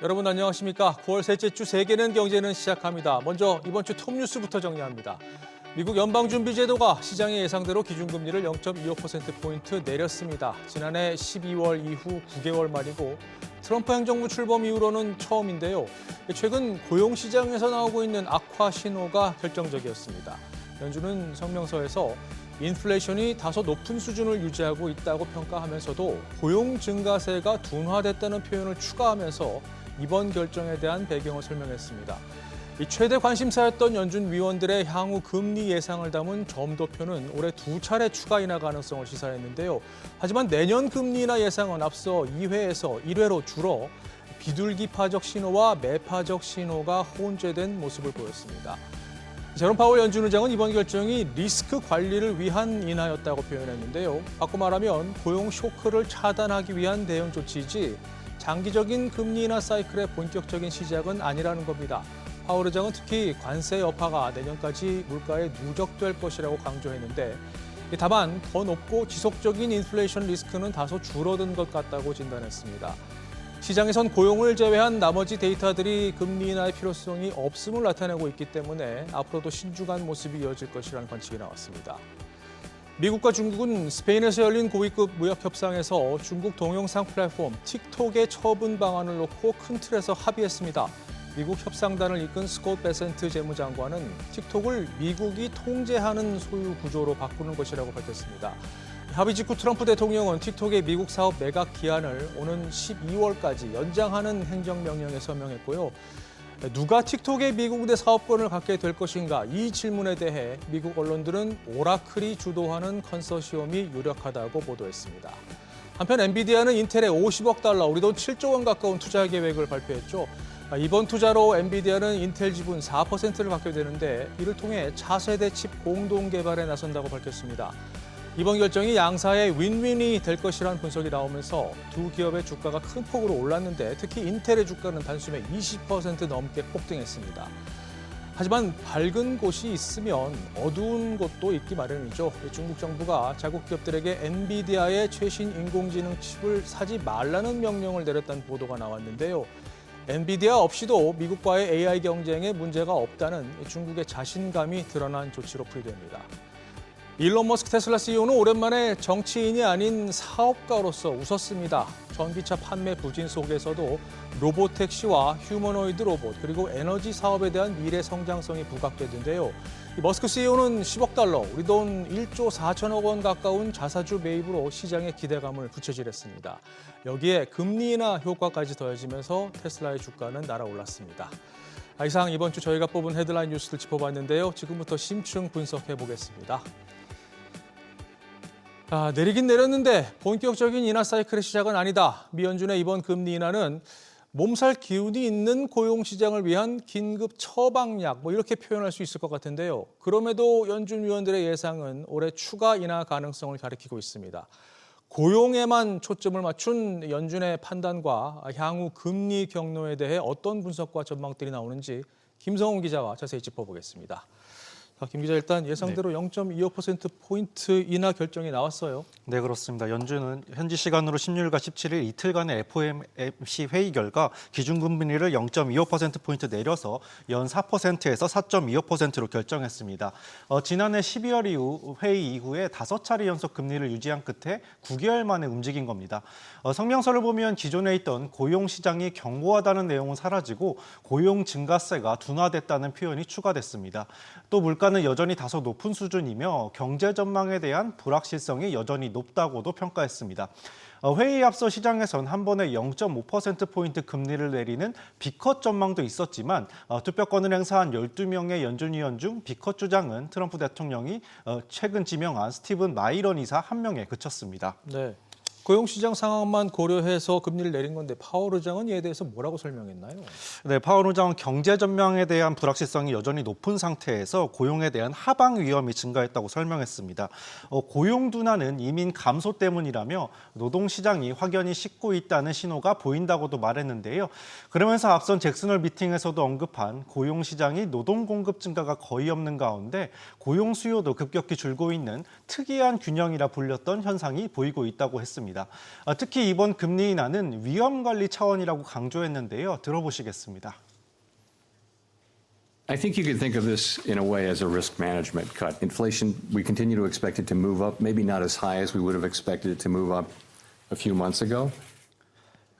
여러분 안녕하십니까? 9월 셋째 주 세계는 경제는 시작합니다. 먼저 이번 주 톱 뉴스부터 정리합니다. 미국 연방준비제도가 시장의 예상대로 기준금리를 0.25%포인트 내렸습니다. 지난해 12월 이후 9개월 만이고 트럼프 행정부 출범 이후로는 처음인데요. 최근 고용시장에서 나오고 있는 악화 신호가 결정적이었습니다. 연준은 성명서에서 인플레이션이 다소 높은 수준을 유지하고 있다고 평가하면서도 고용 증가세가 둔화됐다는 표현을 추가하면서 이번 결정에 대한 배경을 설명했습니다. 최대 관심사였던 연준 위원들의 향후 금리 예상을 담은 점도표는 올해 2차례 추가 인하 가능성을 시사했는데요. 하지만 내년 금리 인하 예상은 앞서 2회에서 1회로 줄어 비둘기파적 신호와 매파적 신호가 혼재된 모습을 보였습니다. 제롬 파월 연준 의장은 이번 결정이 리스크 관리를 위한 인하였다고 표현했는데요. 바꿔 말하면 고용 쇼크를 차단하기 위한 대응 조치이지 장기적인 금리 인하 사이클의 본격적인 시작은 아니라는 겁니다. 파월 의장은 특히 관세 여파가 내년까지 물가에 누적될 것이라고 강조했는데 다만 더 높고 지속적인 인플레이션 리스크는 다소 줄어든 것 같다고 진단했습니다. 시장에선 고용을 제외한 나머지 데이터들이 금리 인하의 필요성이 없음을 나타내고 있기 때문에 앞으로도 신중한 모습이 이어질 것이라는 관측이 나왔습니다. 미국과 중국은 스페인에서 열린 고위급 무역 협상에서 중국 동영상 플랫폼 틱톡의 처분 방안을 놓고 큰 틀에서 합의했습니다. 미국 협상단을 이끈 스콧 베센트 재무장관은 틱톡을 미국이 통제하는 소유 구조로 바꾸는 것이라고 밝혔습니다. 합의 직후 트럼프 대통령은 틱톡의 미국 사업 매각 기한을 오는 12월까지 연장하는 행정명령에 서명했고요. 누가 틱톡의 미국 내 사업권을 갖게 될 것인가? 이 질문에 대해 미국 언론들은 오라클이 주도하는 컨소시엄이 유력하다고 보도했습니다. 한편 엔비디아는 인텔에 50억 달러, 우리 돈 7조 원 가까운 투자 계획을 발표했죠. 이번 투자로 엔비디아는 인텔 지분 4%를 갖게 되는데 이를 통해 차세대 칩 공동 개발에 나선다고 밝혔습니다. 이번 결정이 양사의 윈윈이 될 것이라는 분석이 나오면서 두 기업의 주가가 큰 폭으로 올랐는데 특히 인텔의 주가는 단숨에 20% 넘게 폭등했습니다. 하지만 밝은 곳이 있으면 어두운 곳도 있기 마련이죠. 중국 정부가 자국 기업들에게 엔비디아의 최신 인공지능 칩을 사지 말라는 명령을 내렸다는 보도가 나왔는데요. 엔비디아 없이도 미국과의 AI 경쟁에 문제가 없다는 중국의 자신감이 드러난 조치로 풀이됩니다. 일론 머스크 테슬라 CEO는 오랜만에 정치인이 아닌 사업가로서 웃었습니다. 전기차 판매 부진 속에서도 로보택시와 휴머노이드 로봇 그리고 에너지 사업에 대한 미래 성장성이 부각되는데요. 머스크 CEO는 10억 달러, 우리 돈 1조 4천억 원 가까운 자사주 매입으로 시장의 기대감을 부채질했습니다. 여기에 금리 인하 효과까지 더해지면서 테슬라의 주가는 날아올랐습니다. 이상 이번 주 저희가 뽑은 헤드라인 뉴스를 짚어봤는데요. 지금부터 심층 분석해 보겠습니다. 내리긴 내렸는데 본격적인 인하 사이클의 시작은 아니다. 미 연준의 이번 금리 인하는 몸살 기운이 있는 고용시장을 위한 긴급 처방약, 이렇게 표현할 수 있을 것 같은데요. 그럼에도 연준 위원들의 예상은 올해 추가 인하 가능성을 가리키고 있습니다. 고용에만 초점을 맞춘 연준의 판단과 향후 금리 경로에 대해 어떤 분석과 전망들이 나오는지 김성훈 기자와 자세히 짚어보겠습니다. 김 기자, 일단 예상대로 0.25%포인트 인하 결정이 나왔어요. 네, 그렇습니다. 연준은 현지 시간으로 16일과 17일 이틀간의 FOMC 회의 결과 기준금리를 0.25%포인트 내려서 연 4%에서 4.25%로 결정했습니다. 지난해 12월 이후 회의 이후에 5차례 연속 금리를 유지한 끝에 9개월 만에 움직인 겁니다. 성명서를 보면 기존에 있던 고용시장이 견고하다는 내용은 사라지고 고용 증가세가 둔화됐다는 표현이 추가됐습니다. 또 물가는 여전히 다소 높은 수준이며 경제 전망에 대한 불확실성이 여전히 높다고도 평가했습니다. 회의에 앞서 시장에선 한 번에 0.5%포인트 금리를 내리는 B컷 전망도 있었지만 투표권을 행사한 12명의 연준 위원 중 B컷 주장은 트럼프 대통령이 최근 지명한 스티븐 마이런 이사 한 명에 그쳤습니다. 네. 고용시장 상황만 고려해서 금리를 내린 건데 파월 의장은 이에 대해서 뭐라고 설명했나요? 네, 파월 의장은 경제 전망에 대한 불확실성이 여전히 높은 상태에서 고용에 대한 하방 위험이 증가했다고 설명했습니다. 고용 둔화는 이민 감소 때문이라며 노동시장이 확연히 식고 있다는 신호가 보인다고도 말했는데요. 그러면서 앞선 잭슨홀 미팅에서도 언급한 고용시장이 노동 공급 증가가 거의 없는 가운데 고용 수요도 급격히 줄고 있는 특이한 균형이라 불렸던 현상이 보이고 있다고 했습니다. 있습니다. 특히 이번 금리 인하는 위험 관리 차원이라고 강조했는데요. 들어보시겠습니다. I think you could think of this in a way as a risk management cut. Inflation, we continue to expect it to move up, maybe not as high as we would have expected it to move up a few months ago.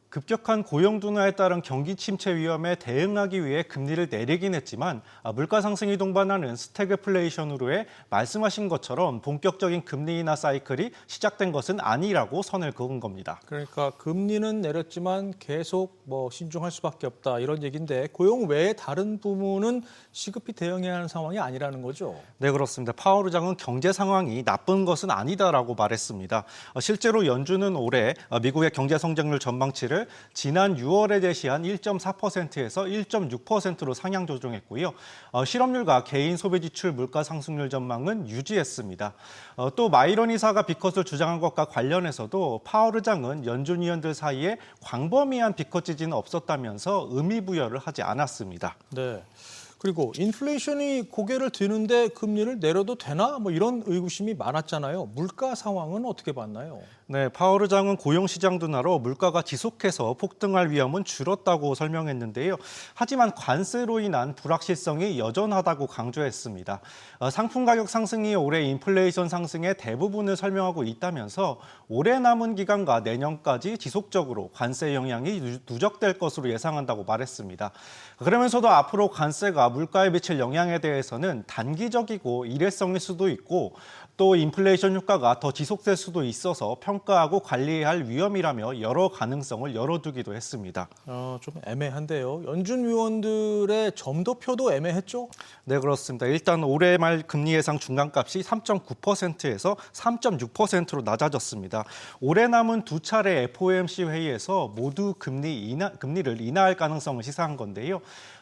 급격한 고용 둔화에 따른 경기 침체 위험에 대응하기 위해 금리를 내리긴 했지만 물가 상승이 동반하는 스태그플레이션으로의 말씀하신 것처럼 본격적인 금리 인하 사이클이 시작된 것은 아니라고 선을 그은 겁니다. 그러니까 금리는 내렸지만 계속 신중할 수밖에 없다 이런 얘기인데 고용 외에 다른 부문은 시급히 대응해야 하는 상황이 아니라는 거죠. 네, 그렇습니다. 파월 의장은 경제 상황이 나쁜 것은 아니다라고 말했습니다. 실제로 연준은 올해 미국의 경제 성장률 전망치를 지난 6월에 제시한 1.4%에서 1.6%로 상향 조정했고요. 실업률과 개인 소비 지출 물가 상승률 전망은 유지했습니다. 또 마이런 이사가 비컷을 주장한 것과 관련해서도 파월 의장은 연준 위원들 사이에 광범위한 비컷 지지는 없었다면서 의미 부여를 하지 않았습니다. 네. 그리고 인플레이션이 고개를 드는데 금리를 내려도 되나? 이런 의구심이 많았잖아요. 물가 상황은 어떻게 봤나요? 네, 파월 의장은 고용시장 둔화로 물가가 지속해서 폭등할 위험은 줄었다고 설명했는데요. 하지만 관세로 인한 불확실성이 여전하다고 강조했습니다. 상품 가격 상승이 올해 인플레이션 상승의 대부분을 설명하고 있다면서 올해 남은 기간과 내년까지 지속적으로 관세 영향이 누적될 것으로 예상한다고 말했습니다. 그러면서도 앞으로 관세가 물가에 미칠 영향에 대해서는 단기적이고 일회성일 수도 있고 또 인플레이션 효과가 더 지속될 수도 있어서 평가하고 관리해야 할 위험이라며 여러 가능성을 열어두기도 했습니다. 좀 애매한데요. 연준 위원들의 점도표도 애매했죠? 네, 그렇습니다. 일단 올해 말 금리 예상 중간값이 3.9%에서 3.6%로 낮아졌습니다. 올해 남은 두 차례 FOMC 회의에서 모두 금리를 인하할 가능성을 시사한 건데요.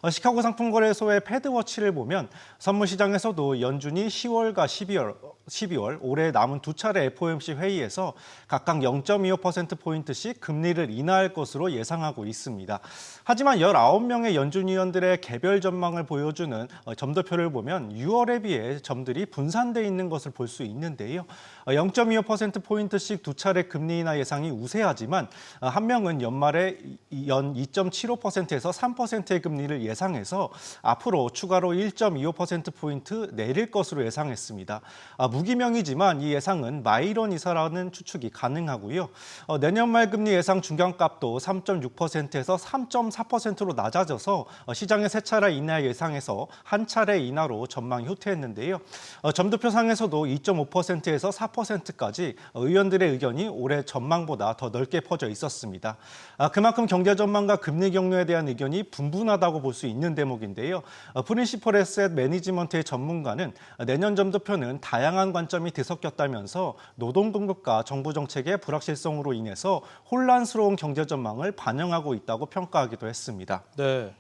시카고 상품거래소의 패드워치를 보면 선물 시장에서도 연준이 10월과 12월 올해 남은 두 차례 FOMC 회의에서 각각 0.25%포인트씩 금리를 인하할 것으로 예상하고 있습니다. 하지만 19명의 연준 위원들의 개별 전망을 보여주는 점도표를 보면 6월에 비해 점들이 분산돼 있는 것을 볼 수 있는데요. 0.25%포인트씩 두 차례 금리 인하 예상이 우세하지만 한 명은 연말에 연 2.75%에서 3%의 금리를 예상해서 앞으로 추가로 1.25%포인트 내릴 것으로 예상했습니다. 무기명이지만 이 예상은 마이런 이사라는 추측이 가능하고요. 내년 말 금리 예상 중간값도 3.6%에서 3.4%로 낮아져서 시장의 세 차례 인하 예상에서 한 차례 인하로 전망이 후퇴했는데요. 점도표상에서도 2.5%에서 4%까지 의원들의 의견이 올해 전망보다 더 넓게 퍼져 있었습니다. 그만큼 경제 전망과 금리 경로에 대한 의견이 분분하다고 볼 수 있는 대목인데요. 프린시플 에셋 매니지먼트의 전문가는 내년 점도표는 다양한 관점이 뒤섞였다면서 노동 공급과 정부 정책의 불확실성으로 인해서 혼란스러운 경제 전망을 반영하고 있다고 평가하기도 했습니다. 네.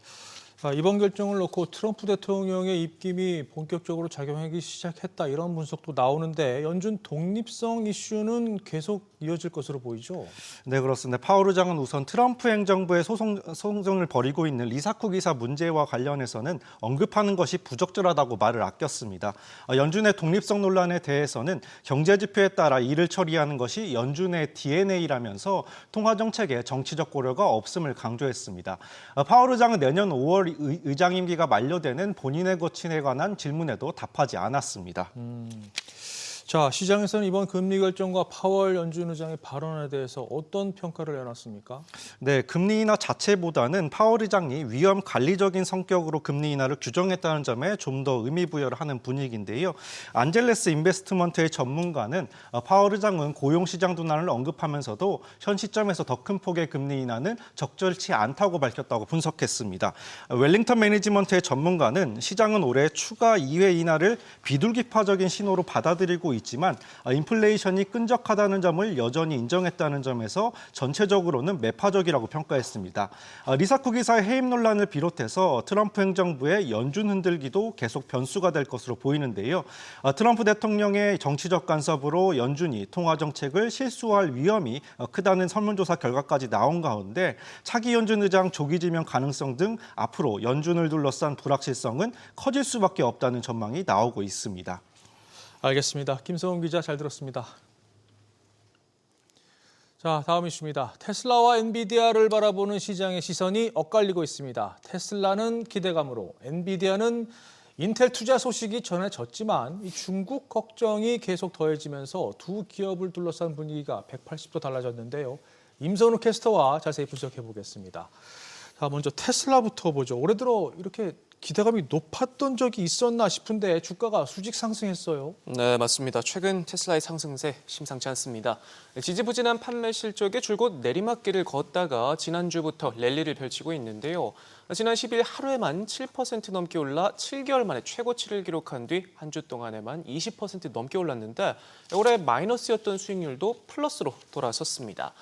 이번 결정을 놓고 트럼프 대통령의 입김이 본격적으로 작용하기 시작했다 이런 분석도 나오는데 연준 독립성 이슈는 계속 이어질 것으로 보이죠? 네, 그렇습니다. 파월 의장은 우선 트럼프 행정부의 소송을 벌이고 있는 리사쿠 기사 문제와 관련해서는 언급하는 것이 부적절하다고 말을 아꼈습니다. 연준의 독립성 논란에 대해서는 경제 지표에 따라 일을 처리하는 것이 연준의 DNA라면서 통화 정책에 정치적 고려가 없음을 강조했습니다. 파월 의장은 내년 5월 의장 임기가 만료되는 본인의 거친에 관한 질문에도 답하지 않았습니다. 자, 시장에서는 이번 금리 결정과 파월 연준 의장의 발언에 대해서 어떤 평가를 내놨습니까? 네, 금리 인하 자체보다는 파월 의장이 위험 관리적인 성격으로 금리 인하를 규정했다는 점에 좀 더 의미 부여를 하는 분위기인데요. 안젤레스 인베스트먼트의 전문가는 파월 의장은 고용시장 둔화를 언급하면서도 현 시점에서 더 큰 폭의 금리 인하는 적절치 않다고 밝혔다고 분석했습니다. 웰링턴 매니지먼트의 전문가는 시장은 올해 추가 2회 인하를 비둘기파적인 신호로 받아들이고 있지만 인플레이션이 끈적하다는 점을 여전히 인정했다는 점에서 전체적으로는 매파적이라고 평가했습니다. 리사쿠 기사의 해임 논란을 비롯해서 트럼프 행정부의 연준 흔들기도 계속 변수가 될 것으로 보이는데요. 트럼프 대통령의 정치적 간섭으로 연준이 통화 정책을 실수할 위험이 크다는 설문조사 결과까지 나온 가운데 차기 연준 의장 조기 지명 가능성 등 앞으로 연준을 둘러싼 불확실성은 커질 수밖에 없다는 전망이 나오고 있습니다. 알겠습니다. 김성훈 기자 잘 들었습니다. 자, 다음 이슈입니다. 테슬라와 엔비디아를 바라보는 시장의 시선이 엇갈리고 있습니다. 테슬라는 기대감으로, 엔비디아는 인텔 투자 소식이 전해졌지만 이 중국 걱정이 계속 더해지면서 두 기업을 둘러싼 분위기가 180도 달라졌는데요. 임선우 캐스터와 자세히 분석해 보겠습니다. 자, 먼저 테슬라부터 보죠. 올해 들어 이렇게 기대감이 높았던 적이 있었나 싶은데 주가가 수직 상승했어요. 네, 맞습니다. 최근 테슬라의 상승세 심상치 않습니다. 지지부진한 판매 실적에 줄곧 내리막길을 걷다가 지난주부터 랠리를 펼치고 있는데요. 지난 10일 하루에만 7% 넘게 올라 7개월 만에 최고치를 기록한 뒤 한 주 동안에만 20% 넘게 올랐는데 올해 마이너스였던 수익률도 플러스로 돌아섰습니다.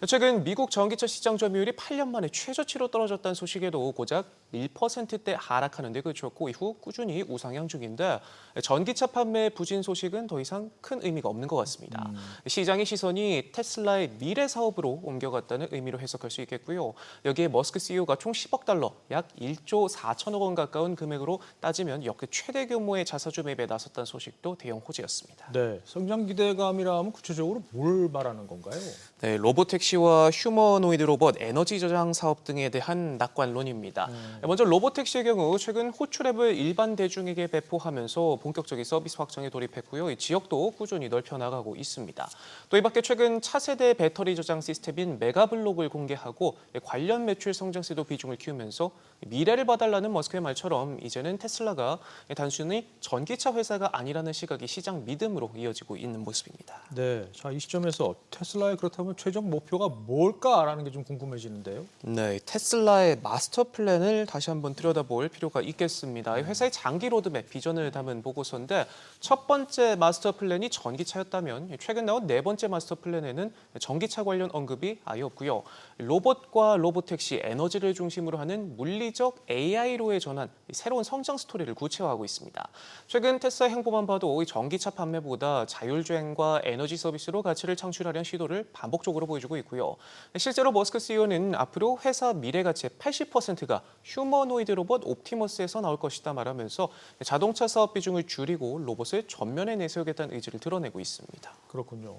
최근 미국 전기차 시장 점유율이 8년 만에 최저치로 떨어졌다는 소식에도 고작 1%대 하락하는 데 그쳤고 이후 꾸준히 우상향 중인데 전기차 판매 부진 소식은 더 이상 큰 의미가 없는 것 같습니다. 시장의 시선이 테슬라의 미래 사업으로 옮겨갔다는 의미로 해석할 수 있겠고요. 여기에 머스크 CEO가 총 10억 달러, 약 1조 4천억 원 가까운 금액으로 따지면 역대 최대 규모의 자사주 매입에 나섰다는 소식도 대형 호재였습니다. 네, 성장 기대감이라면 구체적으로 뭘 말하는 건가요? 네, 로보택시와 휴머노이드 로봇, 에너지 저장 사업 등에 대한 낙관론입니다. 먼저 로보택시의 경우 최근 호출앱을 일반 대중에게 배포하면서 본격적인 서비스 확장에 돌입했고요. 이 지역도 꾸준히 넓혀나가고 있습니다. 또 이 밖에 최근 차세대 배터리 저장 시스템인 메가블록을 공개하고 관련 매출 성장세도 비중을 키우면서 미래를 봐달라는 머스크의 말처럼 이제는 테슬라가 단순히 전기차 회사가 아니라는 시각이 시장 믿음으로 이어지고 있는 모습입니다. 네, 자, 이 시점에서 테슬라의 그렇다면 최종 목표가 뭘까라는 게 좀 궁금해지는데요. 네, 테슬라의 마스터 플랜을 다시 한번 들여다볼 필요가 있겠습니다. 회사의 장기 로드맵 비전을 담은 보고서인데 첫 번째 마스터 플랜이 전기차였다면 최근 나온 네 번째 마스터 플랜에는 전기차 관련 언급이 아예 없고요. 로봇과 로보택시, 에너지를 중심으로 하는 물리적 AI로의 전환, 새로운 성장 스토리를 구체화하고 있습니다. 최근 테슬라 행보만 봐도 전기차 판매보다 자율주행과 에너지 서비스로 가치를 창출하려는 시도를 반복적으로 보여주고 있고요. 실제로 머스크 CEO는 앞으로 회사 미래 가치의 80%가 휴머노이드 로봇 옵티머스에서 나올 것이다 말하면서 자동차 사업 비중을 줄이고 로봇을 전면에 내세우겠다는 의지를 드러내고 있습니다. 그렇군요.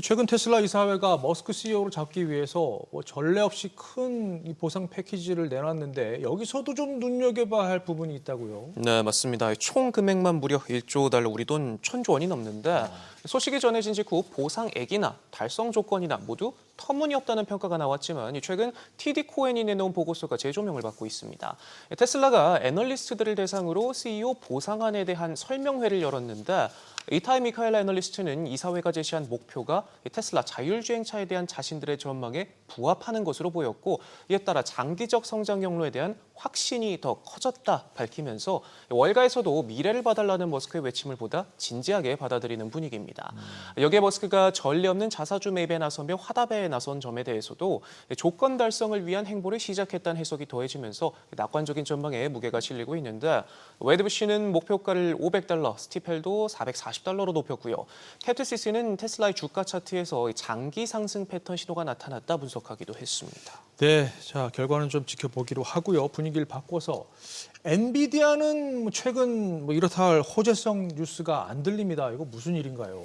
최근 테슬라 이사회가 머스크 CEO를 잡기 위해서 전례 없이 큰 이 보상 패키지를 내놨는데 여기서도 좀 눈여겨봐야 할 부분이 있다고요. 네, 맞습니다. 총 금액만 무려 1조 달러, 우리 돈 1,000조 원이 넘는데 소식이 전해진 직후 보상액이나 달성 조건이나 모두 터무니없다는 평가가 나왔지만 최근 TD 코엔이 내놓은 보고서가 재조명을 받고 있습니다. 테슬라가 애널리스트들을 대상으로 CEO 보상안에 대한 설명회를 열었는데 이타이 미카엘라 애널리스트는 이사회가 제시한 목표가 테슬라 자율주행차에 대한 자신들의 전망에 부합하는 것으로 보였고 이에 따라 장기적 성장 경로에 대한 확신이 더 커졌다 밝히면서 월가에서도 미래를 봐달라는 머스크의 외침을 보다 진지하게 받아들이는 분위기입니다. 여기에 머스크가 전례 없는 자사주 매입에 나서며 화답에 나선 점에 대해서도 조건 달성을 위한 행보를 시작했다는 해석이 더해지면서 낙관적인 전망에 무게가 실리고 있는데 웨드부시는 목표가를 500달러, 스티펠도 440달러로 높였고요. 캡티시스는 테슬라의 주가 차트에서 장기 상승 패턴 신호가 나타났다 분석하기도 했습니다. 네, 자, 결과는 좀 지켜보기로 하고요. 분위기를 바꿔서 엔비디아는 최근 이렇다 할 호재성 뉴스가 안 들립니다. 이거 무슨 일인가요?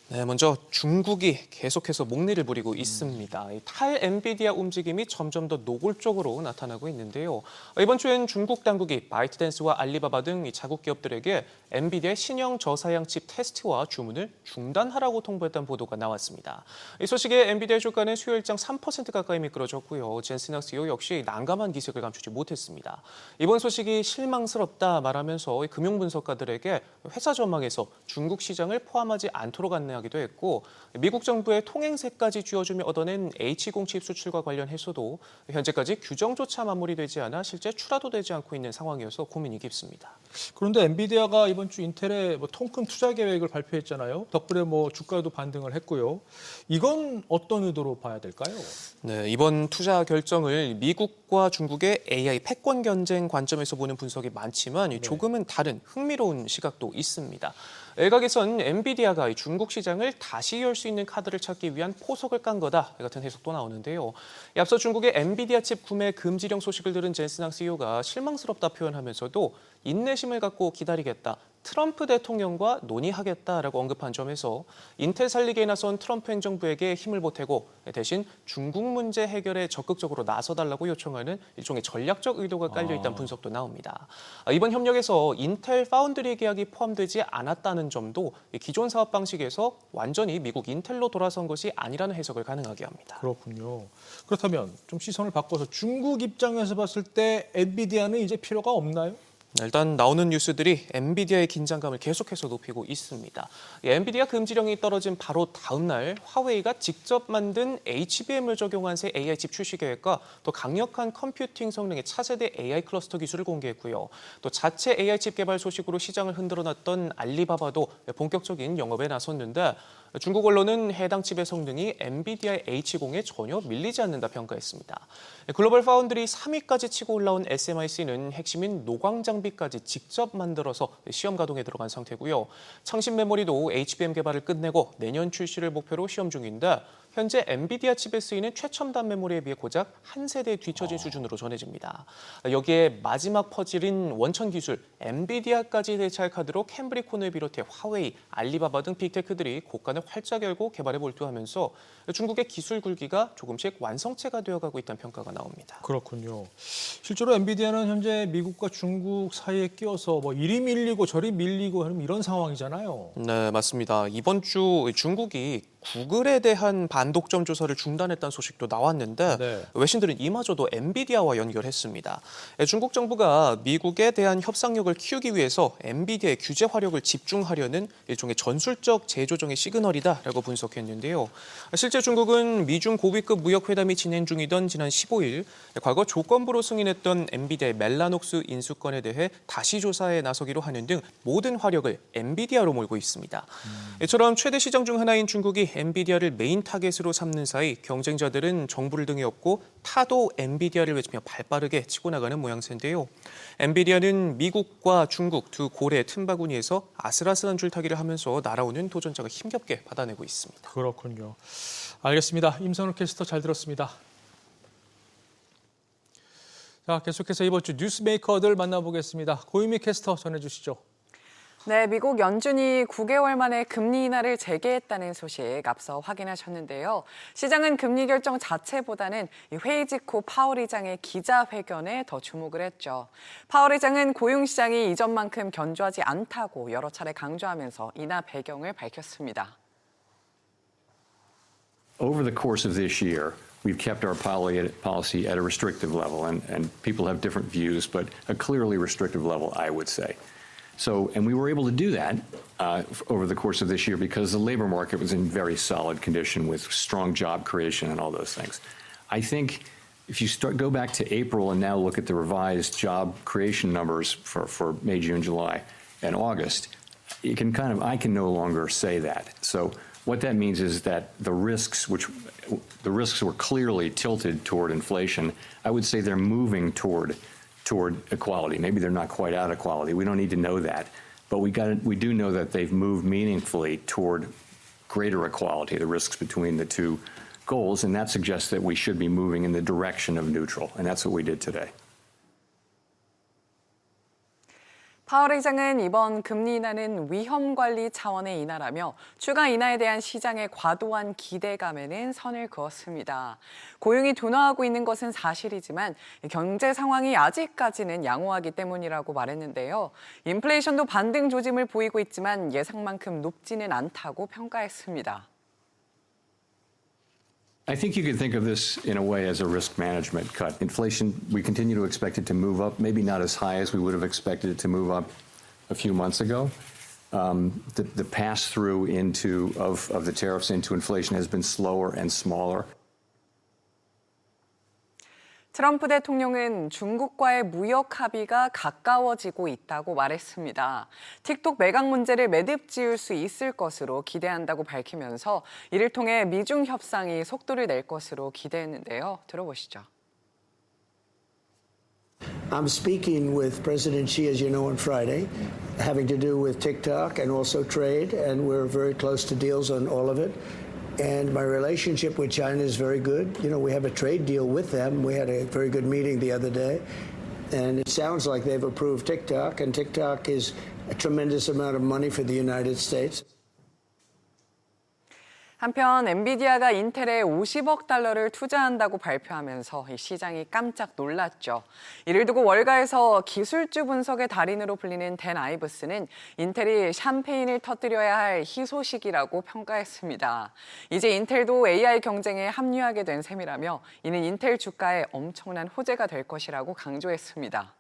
네, 먼저 중국이 계속해서 목리를 부리고 있습니다. 탈 엔비디아 움직임이 점점 더 노골적으로 나타나고 있는데요. 이번 주엔 중국 당국이 바이트댄스와 알리바바 등 자국 기업들에게 엔비디아의 신형 저사양 칩 테스트와 주문을 중단하라고 통보했다는 보도가 나왔습니다. 이 소식에 엔비디아 주가는 수요일장 3% 가까이 미끄러졌고요. 젠슨 CEO 역시 난감한 기색을 감추지 못했습니다. 이번 소식이 실망스럽다 말하면서 금융 분석가들에게 회사 전망에서 중국 시장을 포함하지 않도록 안내하기도 했고 미국 정부의 통행세까지 쥐어주며 얻어낸 H0칩 수출과 관련해서도 현재까지 규정조차 마무리되지 않아 실제 출하도 되지 않고 있는 상황이어서 고민이 깊습니다. 그런데 엔비디아가 이번 주 인텔에 통큰 투자 계획을 발표했잖아요. 덕분에 주가도 반등을 했고요. 이건 어떤 의도로 봐야 될까요? 네, 이번 투자 결정을 미국과 중국의 AI 패권 경쟁 관점에서 보는 분석이 많지만 조금은 다른 흥미로운 시각도 있습니다. 일각에선 엔비디아가 중국 시장을 다시 열 수 있는 카드를 찾기 위한 포석을 깐 거다 같은 해석도 나오는데요. 앞서 중국의 엔비디아 칩 구매 금지령 소식을 들은 젠슨 항 CEO가 실망스럽다 표현하면서도 인내심을 갖고 기다리겠다, 트럼프 대통령과 논의하겠다라고 언급한 점에서 인텔 살리기에 나선 트럼프 행정부에게 힘을 보태고 대신 중국 문제 해결에 적극적으로 나서달라고 요청하는 일종의 전략적 의도가 깔려있다는 분석도 나옵니다. 이번 협력에서 인텔 파운드리 계약이 포함되지 않았다는 점도 기존 사업 방식에서 완전히 미국 인텔로 돌아선 것이 아니라는 해석을 가능하게 합니다. 그렇군요. 그렇다면 좀 시선을 바꿔서 중국 입장에서 봤을 때 엔비디아는 이제 필요가 없나요? 일단 나오는 뉴스들이 엔비디아의 긴장감을 계속해서 높이고 있습니다. 엔비디아 금지령이 떨어진 바로 다음 날 화웨이가 직접 만든 HBM을 적용한 새 AI 칩 출시 계획과 또 강력한 컴퓨팅 성능의 차세대 AI 클러스터 기술을 공개했고요. 또 자체 AI 칩 개발 소식으로 시장을 흔들어놨던 알리바바도 본격적인 영업에 나섰는데 중국 언론은 해당 칩의 성능이 엔비디아의 H0에 전혀 밀리지 않는다 평가했습니다. 글로벌 파운드리 3위까지 치고 올라온 SMIC는 핵심인 노광 장비까지 직접 만들어서 시험 가동에 들어간 상태고요. 창신 메모리도 HBM 개발을 끝내고 내년 출시를 목표로 시험 중인데 현재 엔비디아 칩에 쓰이는 최첨단 메모리에 비해 고작 한 세대 뒤처진 수준으로 전해집니다. 여기에 마지막 퍼즐인 원천 기술, 엔비디아까지 대체할 카드로 캠브릭 코너에 비롯해 화웨이, 알리바바 등 빅테크들이 고간을 활짝 열고 개발에 몰두하면서 중국의 기술 굴기가 조금씩 완성체가 되어가고 있다는 평가가 나옵니다. 그렇군요. 실제로 엔비디아는 현재 미국과 중국 사이에 끼어서 뭐 이리 밀리고 저리 밀리고 하는 이런 상황이잖아요. 네, 맞습니다. 이번 주 중국이 구글에 대한 반독점 조사를 중단했다는 소식도 나왔는데 네. 외신들은 이마저도 엔비디아와 연결했습니다. 중국 정부가 미국에 대한 협상력을 키우기 위해서 엔비디아의 규제 화력을 집중하려는 일종의 전술적 재조정의 시그널이다라고 분석했는데요. 실제 중국은 미중 고위급 무역 회담이 진행 중이던 지난 15일 과거 조건부로 승인했던 엔비디아의 멜라녹스 인수권에 대해 다시 조사에 나서기로 하는 등 모든 화력을 엔비디아로 몰고 있습니다. 이처럼 최대 시장 중 하나인 중국이 엔비디아를 메인 타겟으로 삼는 사이 경쟁자들은 정부를 등에 업고 타도 엔비디아를 외치며 발빠르게 치고 나가는 모양새인데요. 엔비디아는 미국과 중국 두 고래 틈바구니에서 아슬아슬한 줄타기를 하면서 날아오는 도전자가 힘겹게 받아내고 있습니다. 그렇군요. 알겠습니다. 임선우 캐스터 잘 들었습니다. 자, 계속해서 이번 주 뉴스메이커들 만나보겠습니다. 고유미 캐스터 전해주시죠. 네, 미국 연준이 9개월 만에 금리 인하를 재개했다는 소식 앞서 확인하셨는데요. 시장은 금리 결정 자체보다는 회의 직후 파월 의장의 기자회견에 더 주목을 했죠. 파월 의장은 고용시장이 이전만큼 견조하지 않다고 여러 차례 강조하면서 인하 배경을 밝혔습니다. Over the course of this year, we've kept our policy at a restrictive level, and people have different views, but a clearly restrictive level, I would say. So, and we were able to do that over the course of this year because the labor market was in very solid condition with strong job creation and all those things. I think if you go back to April and now look at the revised job creation numbers for May, June, July, and August, I can no longer say that. So what that means is that the risks were clearly tilted toward inflation. I would say they're moving toward equality. Maybe they're not quite at equality. We don't need to know that. But we do know that they've moved meaningfully toward greater equality, the risks between the two goals, and that suggests that we should be moving in the direction of neutral, and that's what we did today. 파월 의장은 이번 금리 인하는 위험 관리 차원의 인하라며 추가 인하에 대한 시장의 과도한 기대감에는 선을 그었습니다. 고용이 둔화하고 있는 것은 사실이지만 경제 상황이 아직까지는 양호하기 때문이라고 말했는데요. 인플레이션도 반등 조짐을 보이고 있지만 예상만큼 높지는 않다고 평가했습니다. I think you could think of this in a way as a risk management cut. Inflation, we continue to expect it to move up, maybe not as high as we would have expected it to move up a few months ago. The pass-through of the tariffs into inflation has been slower and smaller. 트럼프 대통령은 중국과의 무역 합의가 가까워지고 있다고 말했습니다. 틱톡 매각 문제를 매듭 지을 수 있을 것으로 기대한다고 밝히면서 이를 통해 미중 협상이 속도를 낼 것으로 기대했는데요. 들어보시죠. I'm speaking with President Xi, as you know, on Friday, having to do with TikTok and also trade, and we're very close to deals on all of it. And my relationship with China is very good. You know, we have a trade deal with them. We had a very good meeting the other day. And it sounds like they've approved TikTok, and TikTok is a tremendous amount of money for the United States. 한편 엔비디아가 인텔에 50억 달러를 투자한다고 발표하면서 이 시장이 깜짝 놀랐죠. 이를 두고 월가에서 기술주 분석의 달인으로 불리는 댄 아이브스는 인텔이 샴페인을 터뜨려야 할 희소식이라고 평가했습니다. 이제 인텔도 AI 경쟁에 합류하게 된 셈이라며 이는 인텔 주가에 엄청난 호재가 될 것이라고 강조했습니다.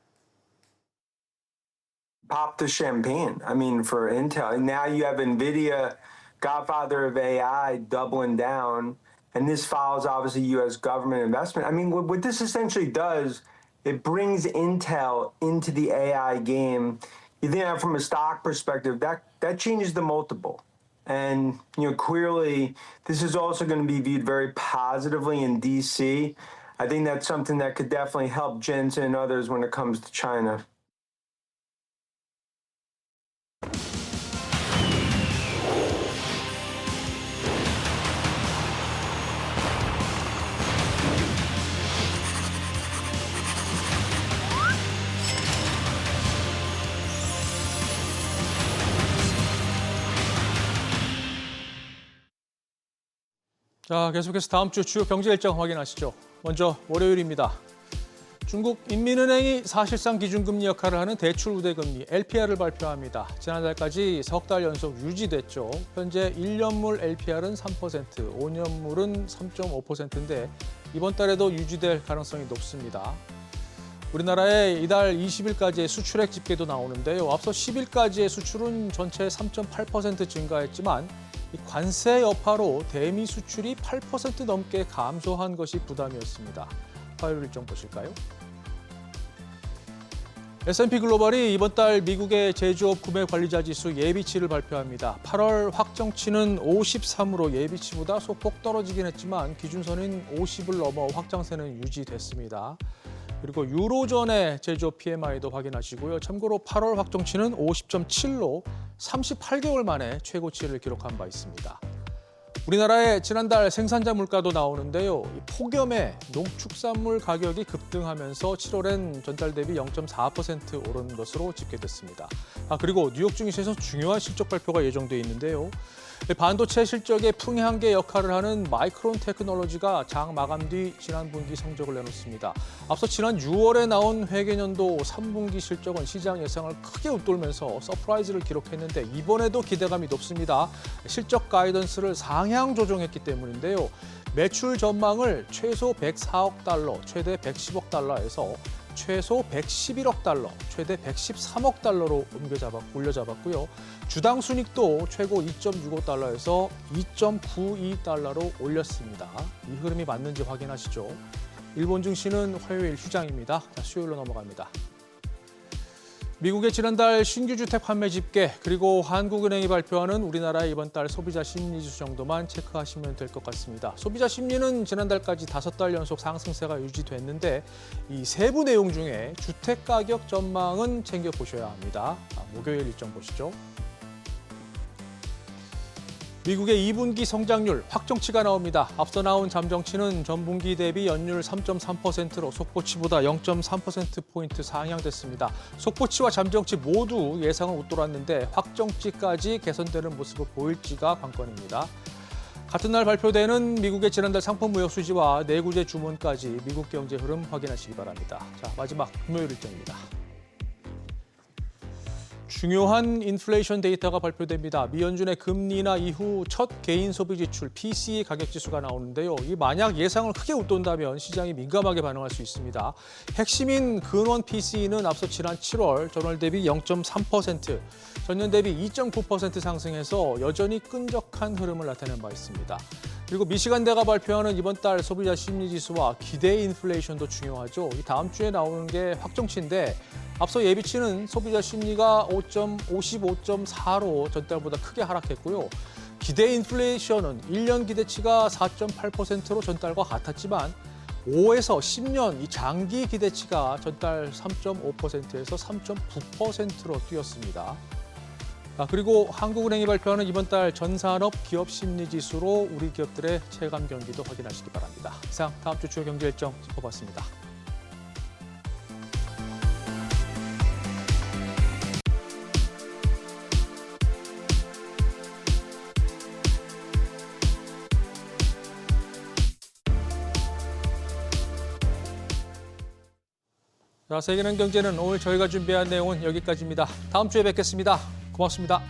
Pop the champagne. I mean, for Intel. And now you have NVIDIA, godfather of AI, doubling down. And this follows, obviously, U.S. government investment. I mean, what this essentially does, it brings Intel into the AI game. You think that from a stock perspective, that changes the multiple. And, clearly, this is also going to be viewed very positively in D.C. I think that's something that could definitely help Jensen and others when it comes to China. 자, 계속해서 다음 주 주요 경제 일정 확인하시죠. 먼저 월요일입니다. 중국 인민은행이 사실상 기준금리 역할을 하는 대출 우대금리 LPR을 발표합니다. 지난달까지 석 달 연속 유지됐죠. 현재 1년물 LPR은 3%, 5년물은 3.5%인데 이번 달에도 유지될 가능성이 높습니다. 우리나라의 이달 20일까지의 수출액 집계도 나오는데요. 앞서 10일까지의 수출은 전체 3.8% 증가했지만 이 관세 여파로 대미 수출이 8% 넘게 감소한 것이 부담이었습니다. 화요일 일정 보실까요? S&P 글로벌이 이번 달 미국의 제조업 구매 관리자 지수 예비치를 발표합니다. 8월 확정치는 53으로 예비치보다 소폭 떨어지긴 했지만 기준선인 50을 넘어 확장세는 유지됐습니다. 그리고 유로존의 제조업 PMI도 확인하시고요. 참고로 8월 확정치는 50.7로 38개월 만에 최고치를 기록한 바 있습니다. 우리나라의 지난달 생산자 물가도 나오는데요. 이 폭염에 농축산물 가격이 급등하면서 7월엔 전달 대비 0.4% 오른 것으로 집계됐습니다. 그리고 뉴욕 증시에서 중요한 실적 발표가 예정돼 있는데요. 반도체 실적의 풍향계 역할을 하는 마이크론 테크놀로지가 장 마감 뒤 지난 분기 성적을 내놓습니다. 앞서 지난 6월에 나온 회계년도 3분기 실적은 시장 예상을 크게 웃돌면서 서프라이즈를 기록했는데 이번에도 기대감이 높습니다. 실적 가이던스를 상향 조정했기 때문인데요. 매출 전망을 최소 104억 달러, 최대 110억 달러에서 최소 111억 달러, 최대 113억 달러로 올려잡았고요. 주당 순이익도 최고 2.65달러에서 2.92달러로 올렸습니다. 이 흐름이 맞는지 확인하시죠. 일본 증시는 화요일 휴장입니다. 수요일로 넘어갑니다. 미국의 지난달 신규 주택 판매 집계 그리고 한국은행이 발표하는 우리나라의 이번 달 소비자 심리지수 정도만 체크하시면 될 것 같습니다. 소비자 심리는 지난달까지 5달 연속 상승세가 유지됐는데 이 세부 내용 중에 주택 가격 전망은 챙겨보셔야 합니다. 목요일 일정 보시죠. 미국의 2분기 성장률 확정치가 나옵니다. 앞서 나온 잠정치는 전분기 대비 연율 3.3%로 속보치보다 0.3%포인트 상향됐습니다. 속보치와 잠정치 모두 예상을 웃돌았는데 확정치까지 개선되는 모습을 보일지가 관건입니다. 같은 날 발표되는 미국의 지난달 상품 무역 수지와 내구재 주문까지 미국 경제 흐름 확인하시기 바랍니다. 자, 마지막 금요일 일정입니다. 중요한 인플레이션 데이터가 발표됩니다. 미 연준의 금리 인하 이후 첫 개인 소비 지출 PCE 가격 지수가 나오는데요. 이 만약 예상을 크게 웃돈다면 시장이 민감하게 반응할 수 있습니다. 핵심인 근원 PCE는 앞서 지난 7월 전월 대비 0.3%, 전년 대비 2.9% 상승해서 여전히 끈적한 흐름을 나타낸 바 있습니다. 그리고 미시간대가 발표하는 이번 달 소비자 심리 지수와 기대 인플레이션도 중요하죠. 이 다음 주에 나오는 게 확정치인데 앞서 예비치는 소비자 심리가 55.4로 전달보다 크게 하락했고요. 기대 인플레이션은 1년 기대치가 4.8%로 전달과 같았지만 5에서 10년 이 장기 기대치가 전달 3.5%에서 3.9%로 뛰었습니다. 그리고 한국은행이 발표하는 이번 달 전산업 기업 심리 지수로 우리 기업들의 체감 경기도 확인하시기 바랍니다. 이상 다음 주 주요 경제 일정 짚어봤습니다. 자, 세계는 경제는 오늘 저희가 준비한 내용은 여기까지입니다. 다음 주에 뵙겠습니다. 고맙습니다.